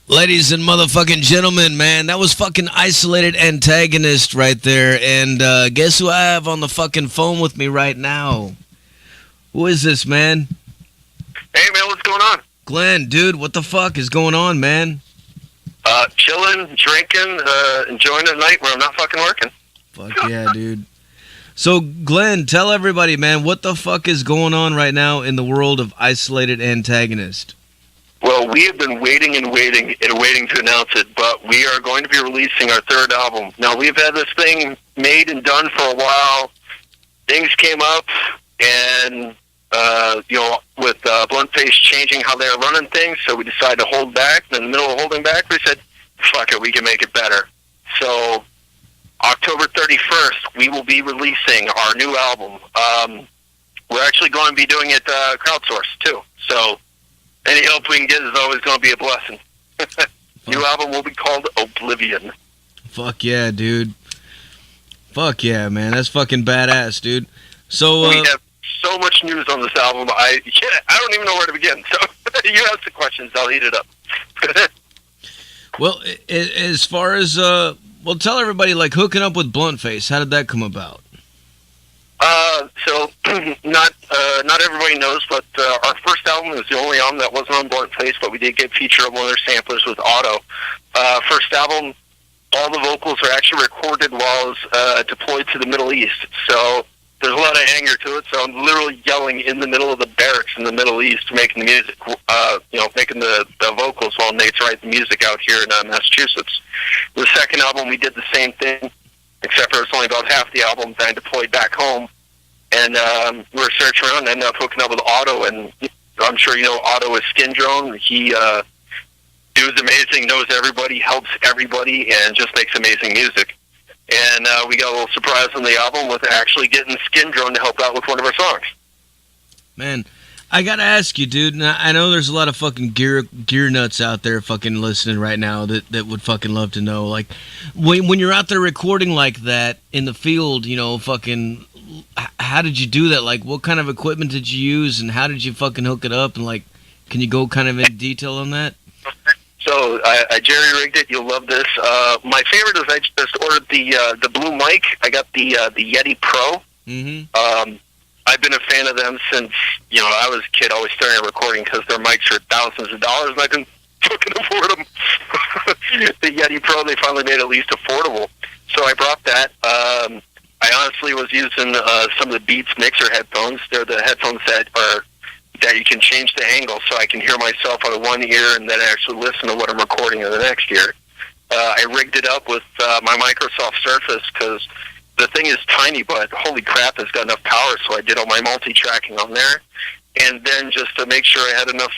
Ladies and motherfucking gentlemen, man, that was fucking Isolated Antagonist right there. And guess who I have on the fucking phone with me right now? Who is this, man? Hey, man, what's going on? Glenn, dude, what the fuck is going on, man? Chilling, drinking, enjoying the night where I'm not fucking working. Fuck yeah, dude. So, Glenn, tell everybody, man, what the fuck is going on right now in the world of Isolated Antagonist? Well, we have been waiting to announce it, but we are going to be releasing our third album. Now, we've had this thing made and done for a while. Things came up, and, with Bluntface changing how they're running things, so we decided to hold back. In the middle of holding back, we said, fuck it, we can make it better. So, October 31st, we will be releasing our new album. We're actually going to be doing it crowdsourced, too. So, any help we can get is always going to be a blessing. New album will be called Oblivion. Fuck yeah, dude. Fuck yeah, man. That's fucking badass, dude. So, we have so much news on this album, I don't even know where to begin. So, you ask the questions, I'll eat it up. Well, as far as, tell everybody, like, hooking up with Bluntface, how did that come about? So, not everybody knows, but our first album was the only album that wasn't on Bluntface, but we did get featured on one of their samplers with Otto. First album, all the vocals are actually recorded while I was deployed to the Middle East, so there's a lot of anger to it, so I'm literally yelling in the middle of the barracks in the Middle East, making the music, making the vocals while Nate's writing the music out here in Massachusetts. The second album, we did the same thing, except for it's only about half the album, then I deployed back home, and we were searching around and ended up hooking up with Otto, and I'm sure you know Otto is Skin Drone. He, dude's amazing, knows everybody, helps everybody, and just makes amazing music. And we got a little surprise on the album with actually getting Skin Drone to help out with one of our songs. Man, I gotta ask you, dude, and I know there's a lot of fucking gear nuts out there fucking listening right now that would fucking love to know, like, when you're out there recording like that in the field, fucking, how did you do that? Like, what kind of equipment did you use, and how did you fucking hook it up, and, like, can you go kind of in detail on that? So I jerry-rigged it. You'll love this. My favorite is I just ordered the Blue mic. I got the Yeti Pro. Mm-hmm. I've been a fan of them since, I was a kid, always staring at recording because their mics are thousands of dollars, and I couldn't fucking afford them. The Yeti Pro, they finally made at least affordable. So I brought that. I honestly was using some of the Beats mixer headphones. They're the headphones that you can change the angle so I can hear myself out of one ear and then actually listen to what I'm recording in the next ear. I rigged it up with my Microsoft Surface because the thing is tiny, but holy crap, it's got enough power, so I did all my multi-tracking on there. And then just to make sure I had enough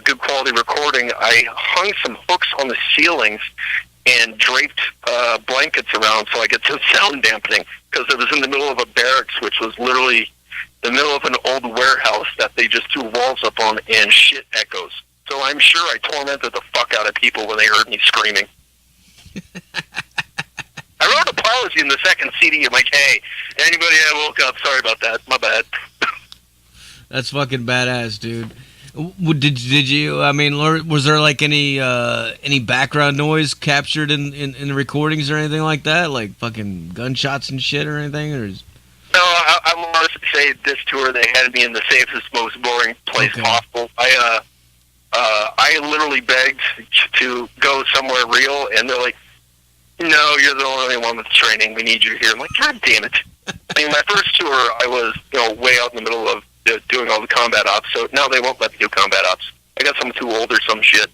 good quality recording, I hung some hooks on the ceilings and draped blankets around so I get some sound dampening because it was in the middle of a barracks, which was literally the middle of an old warehouse that they just threw walls up on, and shit echoes. So I'm sure I tormented the fuck out of people when they heard me screaming. I wrote an apology in the second CD. I'm like, hey, anybody that woke up, sorry about that. My bad. That's fucking badass, dude. Did you? I mean, was there like any background noise captured in the recordings or anything like that, like fucking gunshots and shit or anything, or? No, I want to say this tour they had me in the safest, most boring place possible. I literally begged to go somewhere real, and they're like, "No, you're the only one with training. We need you here." I'm like, "God damn it!" I mean, my first tour, I was way out in the middle of doing all the combat ops, so now they won't let me do combat ops. I got someone too old or some shit.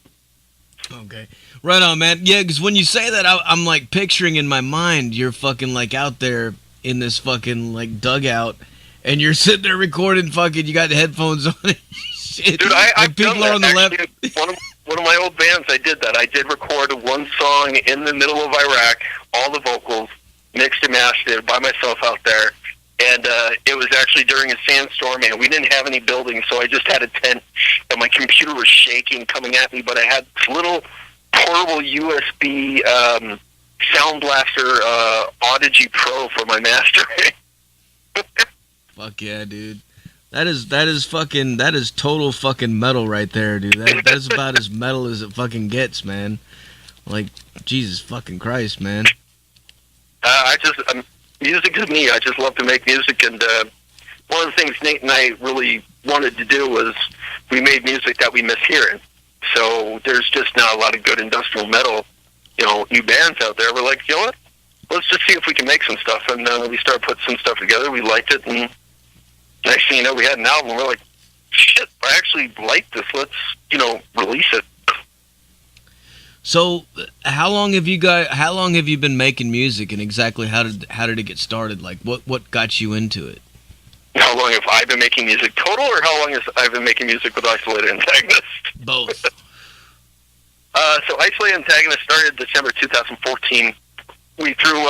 Okay. Right on, man. Yeah, because when you say that, I'm like picturing in my mind you're fucking like out there in this fucking like dugout, and you're sitting there recording fucking, you got the headphones on and shit. Dude, I've people done are on that. the Actually, left. one of my old bands, I did that. I did record one song in the middle of Iraq, all the vocals, mixed and mastered it by myself out there. And it was actually during a sandstorm, and we didn't have any buildings, so I just had a tent, and my computer was shaking coming at me, but I had this little portable USB Sound Blaster Audigy Pro for my mastering. Fuck yeah, dude. That is total fucking metal right there, dude. That's about as metal as it fucking gets, man. Like, Jesus fucking Christ, man. Music is me. I just love to make music, and one of the things Nate and I really wanted to do was we made music that we miss hearing. So there's just not a lot of good industrial metal, new bands out there. We're like, you know what? Let's just see if we can make some stuff. And we started putting some stuff together. We liked it, and next thing you know, we had an album. We're like, shit, I actually like this. Let's, release it. So, how long have you been making music, and exactly how did it get started? Like, what got you into it? How long have I been making music total, or how long has I been making music with Isolated Antagonist? Both. So Isolated Antagonist started December 2014. We threw,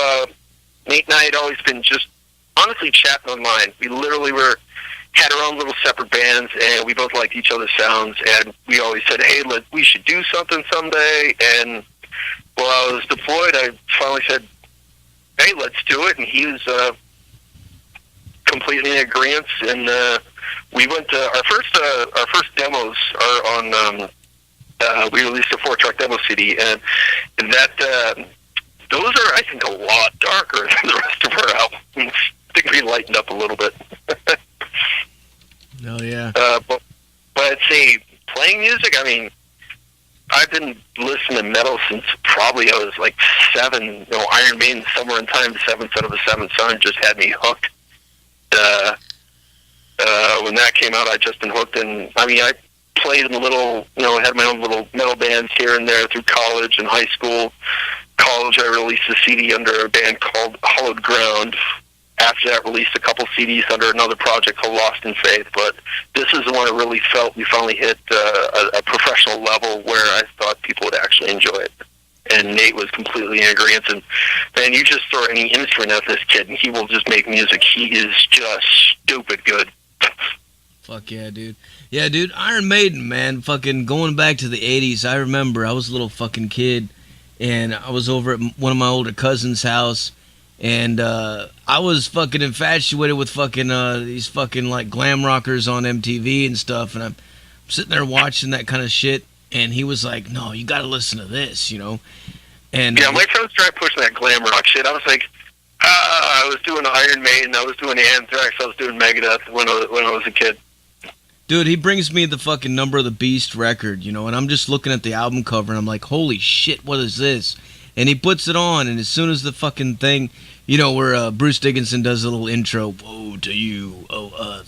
Nate and I had always been just honestly chatting online. We literally had our own little separate bands, and we both liked each other's sounds, and we always said, hey, we should do something someday. And while I was deployed, I finally said, hey, let's do it. And he was completely in agreement, and we went to our first demos are on we released a 4-track demo CD, and that those are, I think, a lot darker than the rest of our albums. I think we lightened up a little bit. Oh yeah. But I'd say playing music, I mean, I've been listening to metal since probably I was like 7. Iron Maiden, Somewhere in Time, the 7th Son of the Seventh Son just had me hooked. When that came out, I just been hooked, and I mean, I played in had my own little metal bands here and there through college and high school. College, I released a CD under a band called Hollowed Ground. After that, released a couple CDs under another project called Lost in Faith. But this is the one I really felt we finally hit a professional level where I thought people would actually enjoy it. And Nate was completely in agreement. And man, you just throw any instrument at this kid, and he will just make music. He is just stupid good. Fuck yeah, dude. Yeah, dude, Iron Maiden, man, fucking going back to the 80s. I remember I was a little fucking kid, and I was over at one of my older cousins' house, and I was fucking infatuated with fucking these fucking like glam rockers on MTV and stuff, and I'm sitting there watching that kind of shit, and he was like, no, you gotta listen to this, And yeah, my friends tried pushing that glam rock shit. I was like, I was doing Iron Maiden, I was doing Anthrax, I was doing Megadeth when I was a kid. Dude, he brings me the fucking Number of the Beast record, and I'm just looking at the album cover, and I'm like, holy shit, what is this? And he puts it on, and as soon as the fucking thing, where Bruce Dickinson does a little intro, woe to you, oh,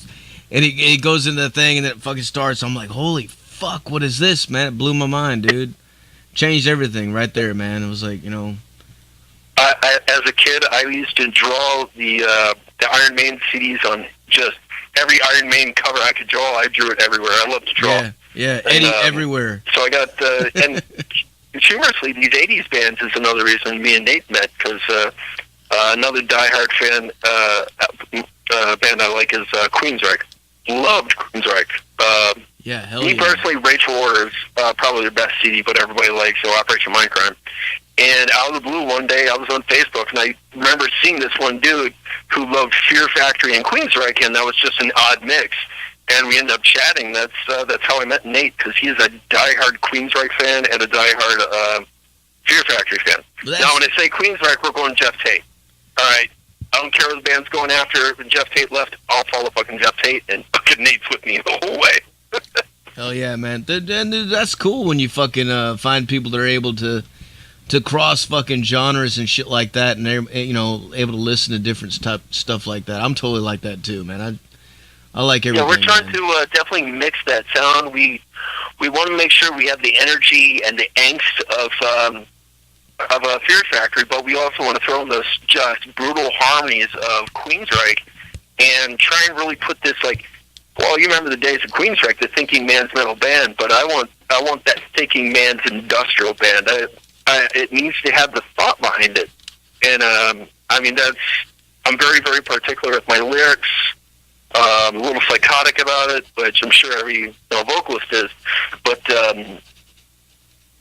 and he goes into the thing, and then it fucking starts. I'm like, holy fuck, what is this, man? It blew my mind, dude. Changed everything right there, man. It was like, as a kid, I used to draw the Iron Maiden CDs on just every Iron Maiden cover I could draw. I drew it everywhere. I love to draw. Yeah, Eddie everywhere. So I got, and humorously, these 80s bands is another reason me and Nate met, because another diehard fan band I like is Queensryche. Loved Queensryche. Yeah, hell me yeah. personally, Rachel Order's probably the best CD, but everybody likes, so Operation Mindcrime. And out of the blue, one day I was on Facebook, and I remember seeing this one dude who loved Fear Factory and Queensryche, and that was just an odd mix. And we ended up chatting. That's how I met Nate, because he's a diehard Queensryche fan and a diehard Fear Factory fan. Now, when I say Queensryche, we're going Jeff Tate. All right, I don't care what the band's going after. When Jeff Tate left, I'll follow fucking Jeff Tate, and fucking Nate's with me the whole way. Hell yeah, man. That's cool when you fucking find people that are able to cross fucking genres and shit like that, and they're able to listen to different stuff like that. I'm totally like that too, man. I like everything. Yeah, we're trying man. to definitely mix that sound. We want to make sure we have the energy and the angst of a Fear Factory, but we also want to throw in those just brutal harmonies of Queensryche and try and really put this like. Well, you remember the days of Queensryche, the thinking man's metal band, but I want that thinking man's industrial band. It needs to have the thought behind it, and I mean I'm very, very particular with my lyrics. A little psychotic about it, which I'm sure every vocalist is. But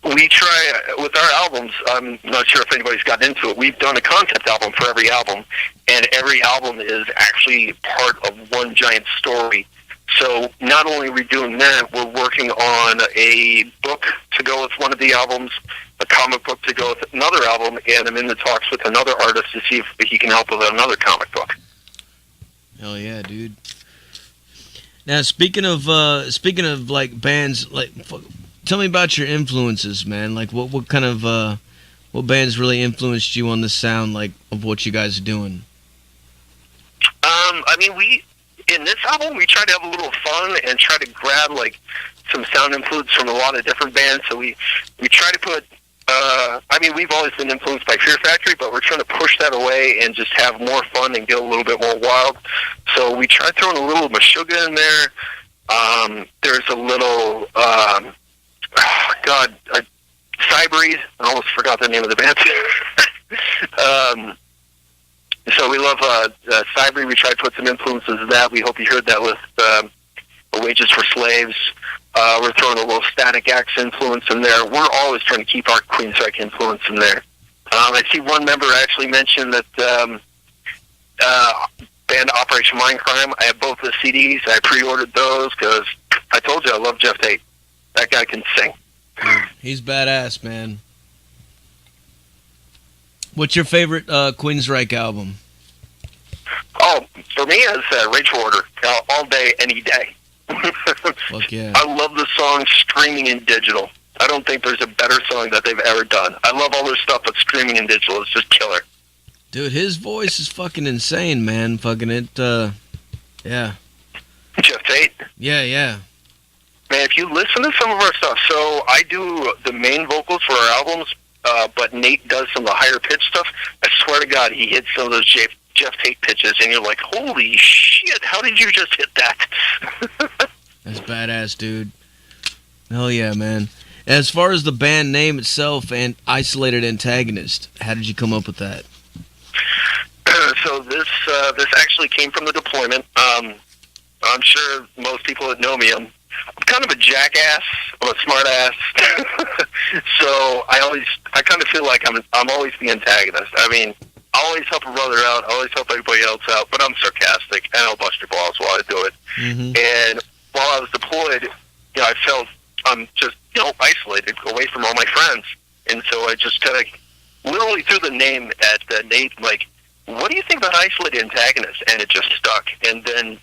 we try with our albums. I'm not sure if anybody's gotten into it. We've done a concept album for every album, and every album is actually part of one giant story. So not only are we doing that, we're working on a book to go with one of the albums, a comic book to go with another album, and I'm in the talks with another artist to see if he can help with another comic book. Hell yeah, dude. Now, speaking of like bands, like, tell me about your influences, man. Like, what kind of what bands really influenced you on the sound, like, of what you guys are doing? I mean, in this album, we try to have a little fun and try to grab, like, some sound influence from a lot of different bands. So we try to put, I mean, we've always been influenced by Fear Factory, but we're trying to push that away and just have more fun and get a little bit more wild. So we tried throwing a little Meshuggah in there. There's a little, Cybery. I almost forgot the name of the band. So we love Cybery. We tried to put some influences of that. We hope you heard that with Wages for Slaves. We're throwing a little Static X influence in there. We're always trying to keep our Queensryche influence in there. I see one member actually mentioned that band Operation Mindcrime. I have both the CDs. I pre-ordered those because I told you I love Jeff Tate. That guy can sing. He's badass, man. What's your favorite Queensryche album? Oh, for me, it's Rage Order. All day, any day. Fuck yeah. I love the song Streaming in Digital. I don't think there's a better song that they've ever done. I love all their stuff, but Streaming in Digital is just killer. Dude, his voice is fucking insane, man. Fucking it, yeah. Jeff Tate? Yeah. Man, if you listen to some of our stuff, so I do the main vocals for our albums, but Nate does some of the higher pitch stuff. I swear to God, he hits some of those Jeff Tate pitches, and you're like, holy shit, how did you just hit that? That's badass, dude. Hell yeah, man. As far as the band name itself and Isolated Antagonist, how did you come up with that? So this actually came from the deployment. I'm sure most people that know me, I'm kind of a jackass. I'm a smart ass. So I kind of feel like I'm always the antagonist. I mean, I always help a brother out. I always help everybody else out, but I'm sarcastic and I'll bust your balls while I do it. Mm-hmm. And while I was deployed, I felt I'm just isolated, away from all my friends, and so I just kind of literally threw the name at Nate, like, what do you think about Isolated Antagonist? And it just stuck. And then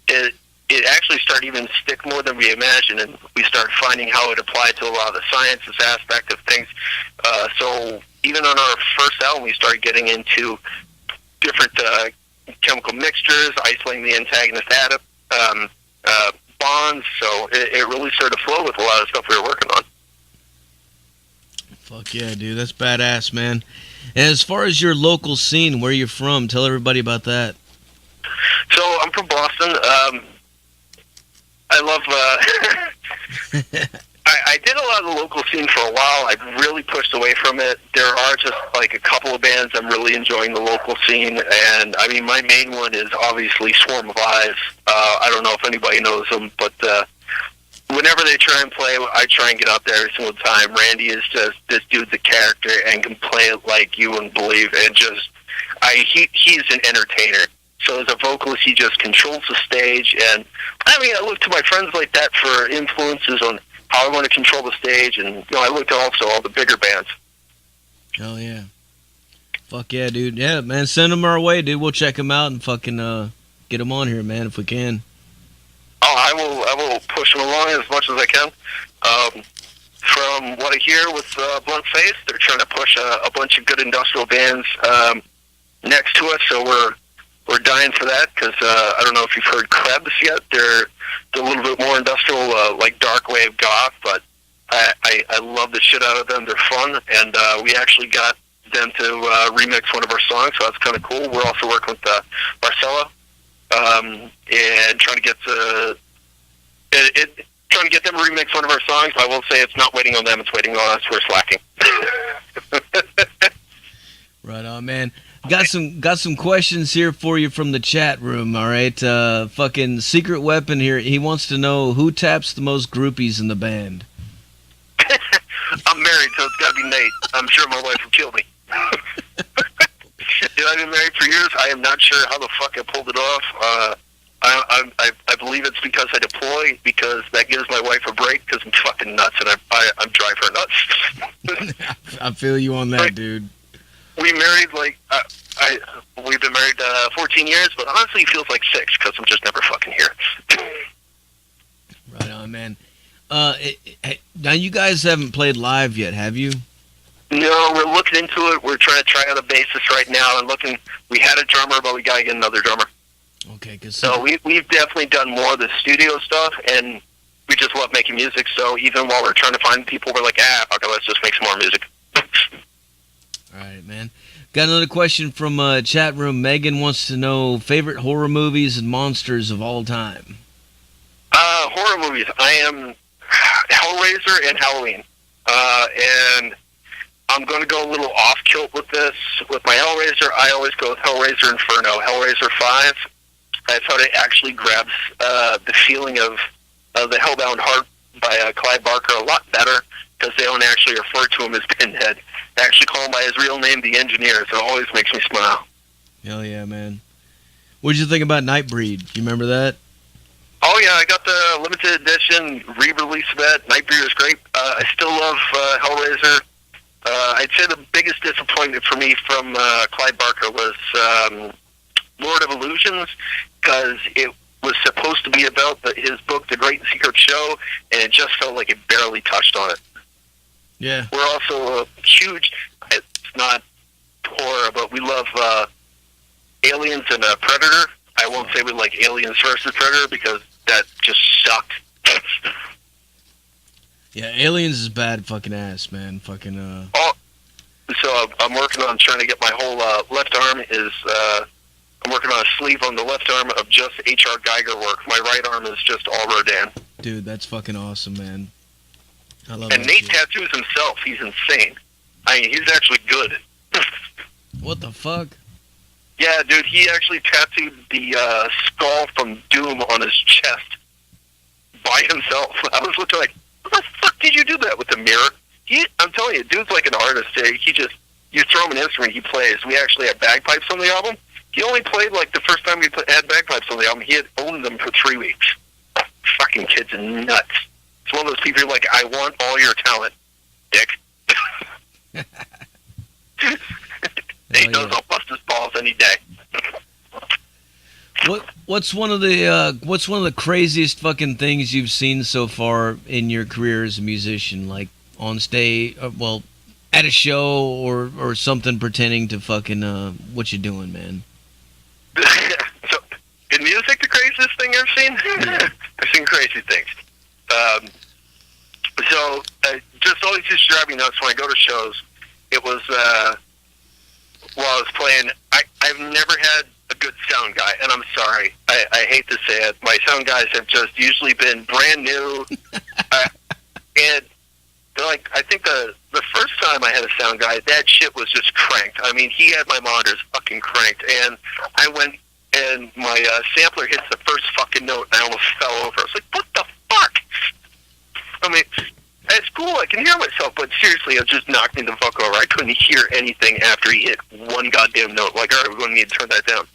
it actually started even stick more than we imagined, and we started finding how it applied to a lot of the sciences aspect of things. So even on our first album, we started getting into different chemical mixtures, isolating the antagonist bonds. So it really started to flow with a lot of stuff we were working on. Fuck yeah, dude. That's badass, man. And as far as your local scene, where you're from, tell everybody about that. So I'm from Boston. I love... I did a lot of the local scene for a while. I've really pushed away from it. There are just like a couple of bands I'm really enjoying the local scene, and I mean my main one is obviously Swarm of Eyes. I don't know if anybody knows them, but whenever they try and play, I try and get out there every single time. Randy is just, this dude's a character and can play it like you wouldn't believe, and just he's an entertainer. So as a vocalist, he just controls the stage, and I mean I look to my friends like that for influences on how I want to control the stage, and I looked at also all the bigger bands. Hell yeah. Fuck yeah, dude. Yeah, man, send them our way, dude. We'll check them out and fucking get them on here, man, if we can. Oh, I will push them along as much as I can. From what I hear with Blunt Face, they're trying to push a bunch of good industrial bands next to us, so we're dying for that, because I don't know if you've heard Krebs yet. They're a little bit more industrial, like dark wave goth, but I love the shit out of them. They're fun, and we actually got them to remix one of our songs, so that's kind of cool. We're also working with Marcella, and trying to get them to remix one of our songs. I will say it's not waiting on them; it's waiting on us. We're slacking. Right on, man. Got some questions here for you from the chat room, all right? Fucking Secret Weapon here. He wants to know who taps the most groupies in the band. I'm married, so it's got to be Nate. I'm sure my wife would kill me. Dude, I've been married for years. I am not sure how the fuck I pulled it off. I I believe it's because I deploy, because that gives my wife a break, because I'm fucking nuts, and I drive her nuts. I feel you on that, right. Dude. We married, we've been married 14 years, but honestly it feels like 6, because I'm just never fucking here. Right on, man. Now, you guys haven't played live yet, have you? No, we're looking into it. We're trying to try out a bassist right now, and we had a drummer, but we got to get another drummer. Okay, so we've definitely done more of the studio stuff, and we just love making music, so even while we're trying to find people, we're like, okay, let's just make some more music. All right, man. Got another question from chat room. Megan wants to know favorite horror movies and monsters of all time. Horror movies. I am Hellraiser and Halloween. And I'm going to go a little off kilt with this. With my Hellraiser, I always go with Hellraiser Inferno. Hellraiser 5, I thought it actually grabs the feeling of the Hellbound Heart by Clive Barker a lot better, because they don't actually refer to him as Pinhead. They actually call him by his real name, the Engineer, so it always makes me smile. Hell yeah, man. What did you think about Nightbreed? You remember that? Oh, yeah, I got the limited edition re-release of that. Nightbreed is great. I still love Hellraiser. I'd say the biggest disappointment for me from Clive Barker was Lord of Illusions, because it was supposed to be about his book, The Great and Secret Show, and it just felt like it barely touched on it. Yeah. We're also huge, it's not horror, but we love Aliens and Predator. I won't say we like Aliens versus Predator, because that just sucked. Yeah, Aliens is bad fucking ass, man. Fucking, Oh, so I'm working on trying to get my whole left arm is, I'm working on a sleeve on the left arm of just H.R. Geiger work. My right arm is just all Rodin. Dude, that's fucking awesome, man. I love and that Nate shit. tattoos himself. He's insane. I mean, he's actually good. What the fuck? Yeah, dude, he actually tattooed the skull from Doom on his chest by himself. I was looking like, how the fuck did you do that with the mirror? I'm telling you, dude's like an artist. You throw him an instrument, he plays. We actually had bagpipes on the album. He only played, like, the first time we had bagpipes on the album, he had owned them for 3 weeks. Fucking kid's nuts. It's one of those people who are like, I want all your talent, dick. He knows I'll bust his balls any day. What's one of the craziest fucking things you've seen so far in your career as a musician, like on stage, at a show or something pertaining to fucking what you doing, man? So, in music, the craziest thing I've seen? Yeah. I've seen crazy things. Just always used to drive me nuts when I go to shows. It was, while I was playing, I've never had a good sound guy, and I'm sorry. I hate to say it. My sound guys have just usually been brand new, and they're like, I think the first time I had a sound guy, that shit was just cranked. I mean, he had my monitors fucking cranked, and I went, and my sampler hits the first fucking note, and I almost fell over. I was like, what the fuck? I mean, it's cool, I can hear myself, but seriously, it just knocked me the fuck over. I couldn't hear anything after he hit one goddamn note. Like, all right, we're going to need to turn that down.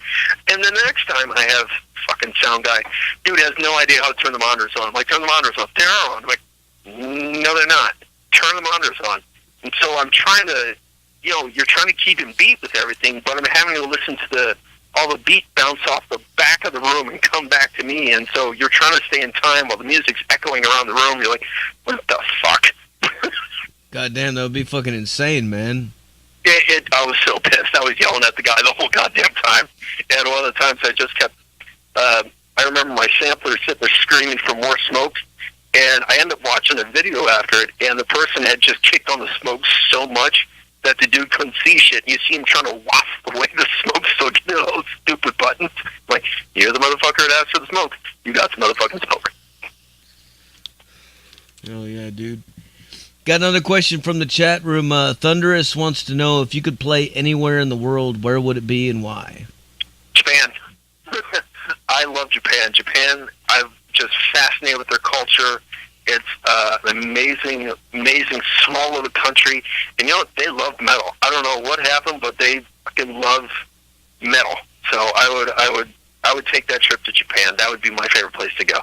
And then the next time I have fucking sound guy, dude has no idea how to turn the monitors on. I'm like, turn the monitors on. They're on. I'm like, no, they're not. Turn the monitors on. And so I'm trying to, you're trying to keep in beat with everything, but I'm having to listen to all the beat bounce off the back of the room and come back to me, and so you're trying to stay in time while the music's echoing around the room. You're like, what the fuck? Goddamn, that would be fucking insane, man. I was so pissed. I was yelling at the guy the whole goddamn time, and one of the times I just kept, I remember my sampler sitting there screaming for more smoke, and I ended up watching a video after it, and the person had just kicked on the smoke so much that the dude couldn't see shit. You see him trying to waft away the smoke, so get those stupid buttons. Like, you're the motherfucker that asked for the smoke. You got the motherfucking smoke. Oh, yeah, dude. Got another question from the chat room. Thunderous wants to know if you could play anywhere in the world, where would it be and why? Japan. I love Japan. Japan, I'm just fascinated with their culture. It's an amazing, amazing small little country. And they love metal. I don't know what happened, but they fucking love metal. So I would I would take that trip to Japan. That would be my favorite place to go.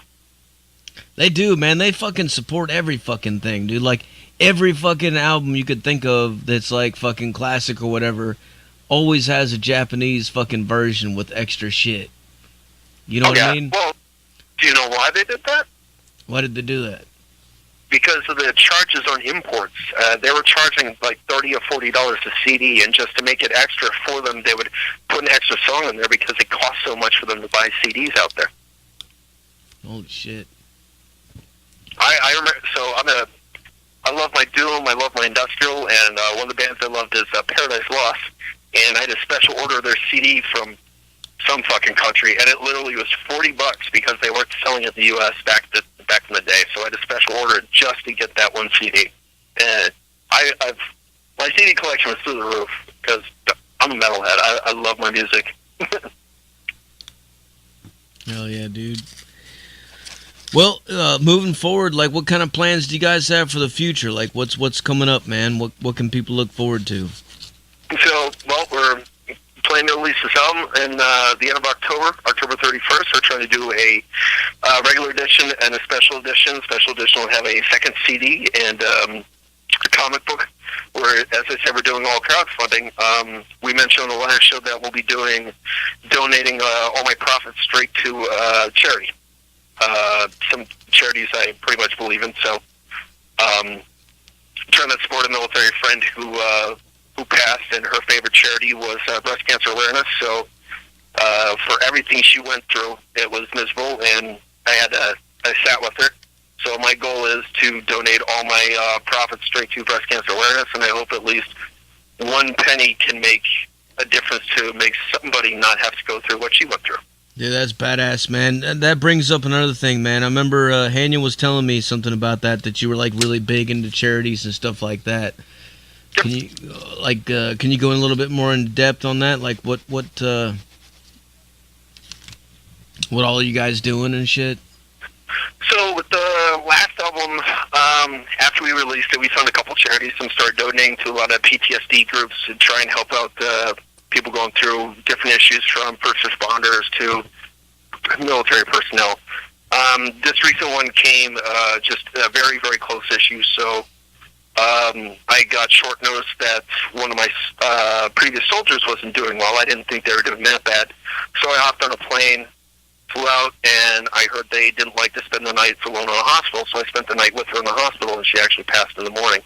They do, man. They fucking support every fucking thing, dude. Like, every fucking album you could think of that's like fucking classic or whatever always has a Japanese fucking version with extra shit. You know what I mean? Well, do you know why they did that? Why did they do that? Because of the charges on imports. They were charging like $30 or $40 a CD, and just to make it extra for them, they would put an extra song in there because it cost so much for them to buy CDs out there. Holy shit. I remember, so I love my doom, I love my industrial, and one of the bands I loved is Paradise Lost, and I had a special order of their CD from some fucking country, and it literally was $40 because they weren't selling it in the U.S. back in the day, so I had a special order just to get that one CD. And my CD collection was through the roof because I'm a metalhead. I love my music. Hell yeah, dude. Well, moving forward, like, what kind of plans do you guys have for the future? Like, what's coming up, man? What can people look forward to? So, well, we're planning to release this album in the end of October 31st. We're trying to do a regular edition and a special edition. Special edition will have a second CD and a comic book. Where, as I said, we're doing all crowdfunding. We mentioned on the last show that we'll be donating all my profits straight to charity. Some charities I pretty much believe in. So, trying to support a military friend who passed, and her favorite charity was breast cancer awareness. So, for everything she went through, it was miserable, and I sat with her. So my goal is to donate all my profits straight to breast cancer awareness, and I hope at least one penny can make a difference to make somebody not have to go through what she went through. Yeah, that's badass, man. And that brings up another thing, man. I remember Hanya was telling me something about that you were like really big into charities and stuff like that. Can you can you go in a little bit more in depth on that? Like what all are you guys doing and shit? So with the last album, after we released it, we found a couple charities and started donating to a lot of PTSD groups to try and help out people going through different issues, from first responders to military personnel. This recent one came just a very, very close issue. So I got short notice that one of my previous soldiers wasn't doing well. I didn't think they were doing that bad. So I hopped on a plane, flew out, and I heard they didn't like to spend the night alone in a hospital, so I spent the night with her in the hospital, and she actually passed in the morning.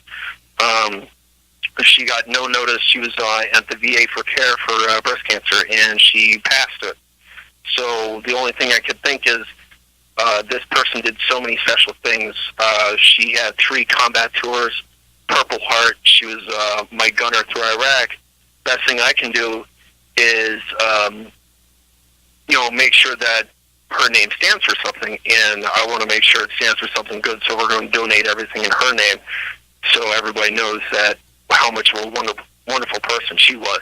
She got no notice. She was at the VA for care for breast cancer, and she passed it. So the only thing I could think is this person did so many special things. She had 3 combat tours, Purple Heart. She was my gunner through Iraq. Best thing I can do is make sure that her name stands for something, and I want to make sure it stands for something good, so we're going to donate everything in her name so everybody knows that how much of a wonderful person she was.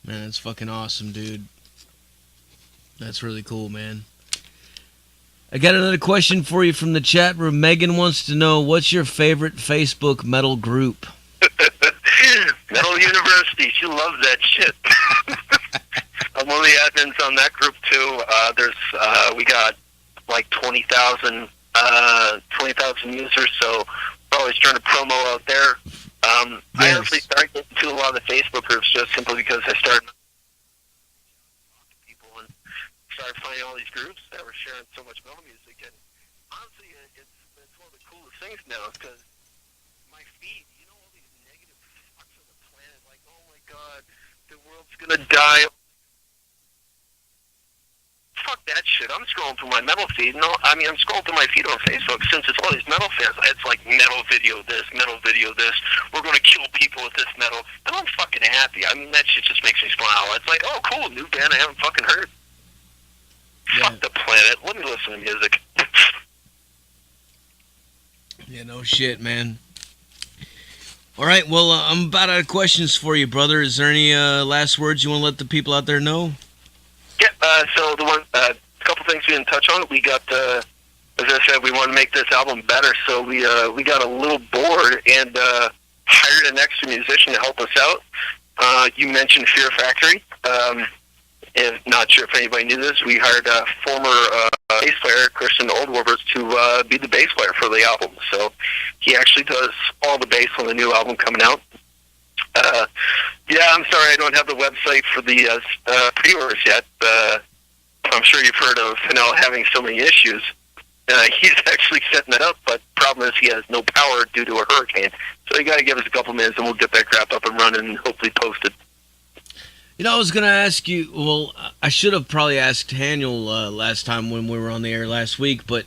Man, that's fucking awesome, dude. That's really cool, man. I got another question for you from the chat room. Megan wants to know, what's your favorite Facebook metal group? Metal University. She loves that shit. I'm one of the admins on that group too. We got like 20,000 users, so we're always trying to promo out there. Yes. I actually started getting to a lot of the Facebook groups just simply because I started people and started finding all these groups that were sharing so much metal music. And honestly, it's one of the coolest things now because my feed, all these negative fucks on the planet, like, oh my god, the world's gonna die. Fuck that shit. I'm scrolling through my metal feed. I'm scrolling through my feed on Facebook since it's all these metal fans. It's like metal video this. We're going to kill people with this metal. And I'm fucking happy. That shit just makes me smile. It's like, oh, cool, new band I haven't fucking heard. Yeah. Fuck the planet. Let me listen to music. Yeah, no shit, man. All right, well, I'm about out of questions for you, brother. Is there any last words you want to let the people out there know? Yeah, so a couple things we didn't touch on. We got, as I said, we want to make this album better, so we got a little bored and hired an extra musician to help us out. You mentioned Fear Factory. If not sure if anybody knew this, we hired a former bass player, Christian Oldwovers, to be the bass player for the album. So he actually does all the bass on the new album coming out. Yeah, I'm sorry I don't have the website for the pre-orders yet. I'm sure you've heard of Fennell having so many issues. He's actually setting it up, but problem is he has no power due to a hurricane. So you got to give us a couple minutes, and we'll get that crap up and running and hopefully post it. You know, I was going to ask you, well, I should have probably asked Daniel last time when we were on the air last week, but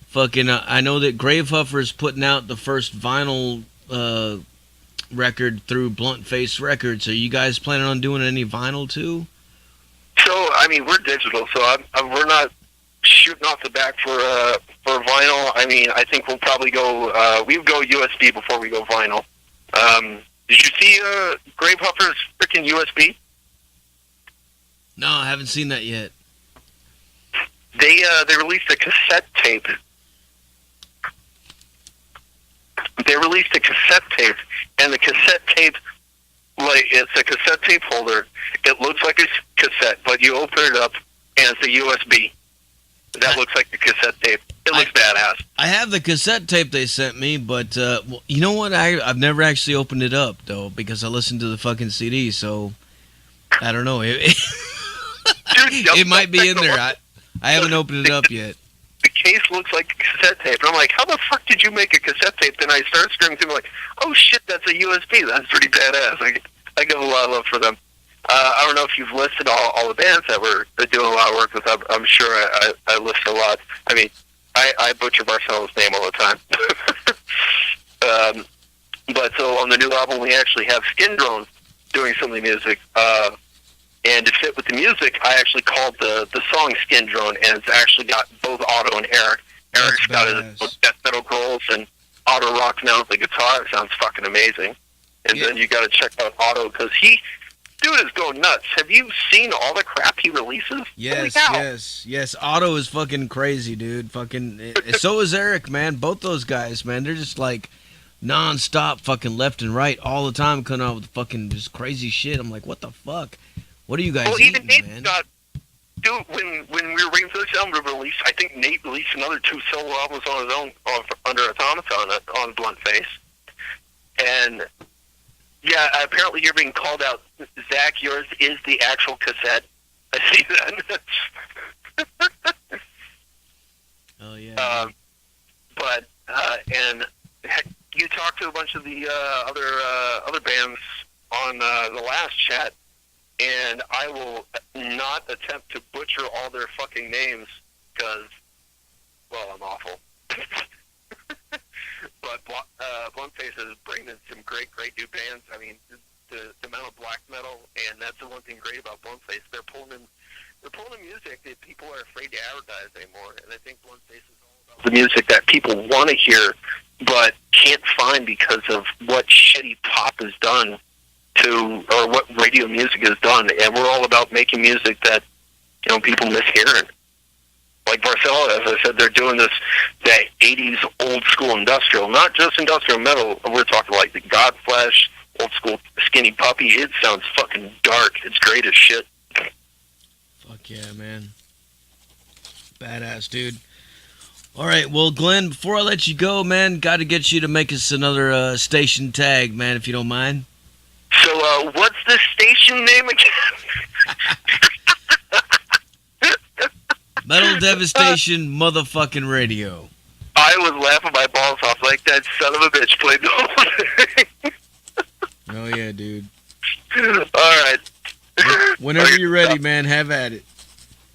fucking, I know that Gravehuffer's putting out the first vinyl record through Blunt Face Records. Are you guys planning on doing any vinyl too? So, I mean, we're digital, so we're not shooting off the back for vinyl. I mean, I think we'll probably go, we would go USB before we go vinyl. Did you see Gravehuffer's freaking USB? No, I haven't seen that yet. They released a cassette tape. And the cassette tape, like, it's a cassette tape holder. It looks like a cassette, but you open it up, and it's a USB. That looks like a cassette tape. It looks badass. I have the cassette tape they sent me, but well, you know what? I've never actually opened it up, though, because I listened to the fucking CD, so I don't know. It might be in there. I haven't opened it up yet. The case looks like a cassette tape. And I'm like, how the fuck did you make a cassette tape? Then I started screaming through, like, oh shit, that's a USB. That's pretty badass. I give a lot of love for them. I don't know if you've listed all the bands that we're doing a lot of work with. I'm sure I list a lot. I mean, I butcher Marcelo's name all the time. But so on the new album, we actually have Skin Drone doing some of the music. And to fit with the music, I actually called the song Skin Drone, and it's actually got both Otto and Eric. Eric's got his death metal growls, and Otto rocks now with the guitar. It sounds fucking amazing. And then you got to check out Otto, because dude is going nuts. Have you seen all the crap he releases? Yes. Otto is fucking crazy, dude. Fucking. So is Eric, man. Both those guys, man. They're just like non-stop, fucking left and right all the time, coming out with fucking just crazy shit. I'm like, what the fuck? What are you guys eating, even Nate man? Dude, when we were waiting for this album to release, I think Nate released another 2 solo albums on his own under Automaton on Blunt Face. And yeah, apparently you're being called out. Zach, yours is the actual cassette. I see that. Oh yeah. And you talked to a bunch of the other bands on the last chat, and I will not attempt to butcher all their fucking names because, well, I'm awful. But Bluntface is bringing in some great new bands. I mean, the amount of black metal, and that's the one thing great about Bluntface. They're pulling in music that people are afraid to advertise anymore, and I think Bluntface is all about the music that people want to hear but can't find because of what shitty pop has done or what radio music has done. And we're all about making music that, people miss hearing. Like Barcelo, as I said, they're doing that 80s old school industrial, not just industrial metal. We're talking like the Godflesh, old school Skinny Puppy. It sounds fucking dark. It's great as shit. Fuck yeah, man. Badass, dude. All right, well, Glenn, before I let you go, man, got to get you to make us another station tag, man, if you don't mind. So, what's the station name again? Metal Devastation motherfucking Radio. I was laughing my balls off like that son of a bitch played the whole thing. Oh, yeah, dude. All right. Whenever you're ready, man, have at it.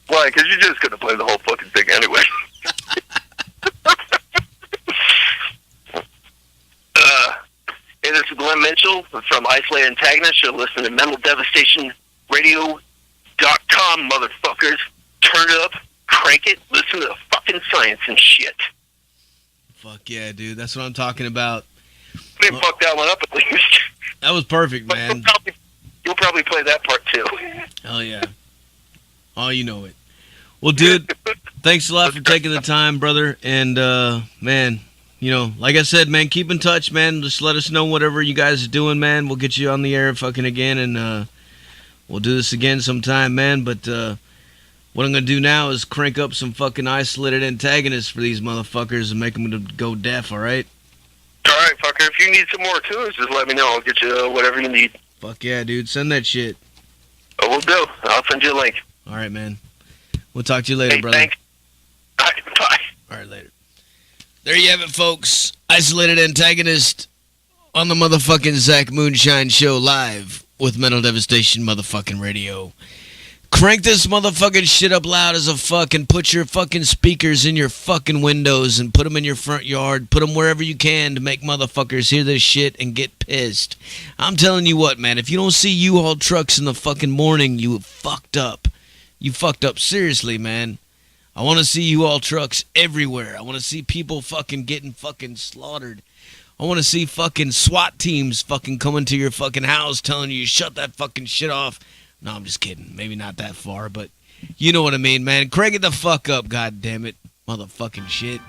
Why? Because you're just going to play the whole fucking thing anyway. Hey, this is Glen Mitchell from Isolated Antagonist. You're listening to MetalDevastationRadio.com, motherfuckers. Turn it up, crank it, listen to the fucking science and shit. Fuck yeah, dude. That's what I'm talking about. They fucked that one up at least. That was perfect, man. You'll probably play that part too. Hell yeah. Oh, you know it. Well, dude, thanks a lot for taking the time, brother. And, man, like I said, man, keep in touch, man. Just let us know whatever you guys are doing, man. We'll get you on the air fucking again, and We'll do this again sometime, man. But what I'm gonna do now is crank up some fucking isolated antagonists for these motherfuckers and make them go deaf. All right. All right, fucker. If you need some more tunes, just let me know. I'll get you whatever you need. Fuck yeah, dude. Send that shit. Oh, we'll do. I'll send you a link. All right, man. We'll talk to you later, hey, brother. Thanks. All right, bye. All right, later. There you have it, folks. Isolated Antagonist on the motherfucking Zach Moonshine Show live with Mental Devastation motherfucking radio. Crank this motherfucking shit up loud as a fuck and put your fucking speakers in your fucking windows and put them in your front yard. Put them wherever you can to make motherfuckers hear this shit and get pissed. I'm telling you what, man. If you don't see U-Haul trucks in the fucking morning, you fucked up. You fucked up seriously, man. I want to see U-Haul trucks everywhere. I want to see people fucking getting fucking slaughtered. I want to see fucking SWAT teams fucking coming to your fucking house telling you shut that fucking shit off. No, I'm just kidding. Maybe not that far, but you know what I mean, man. Crank it the fuck up, god damn it. Motherfucking shit.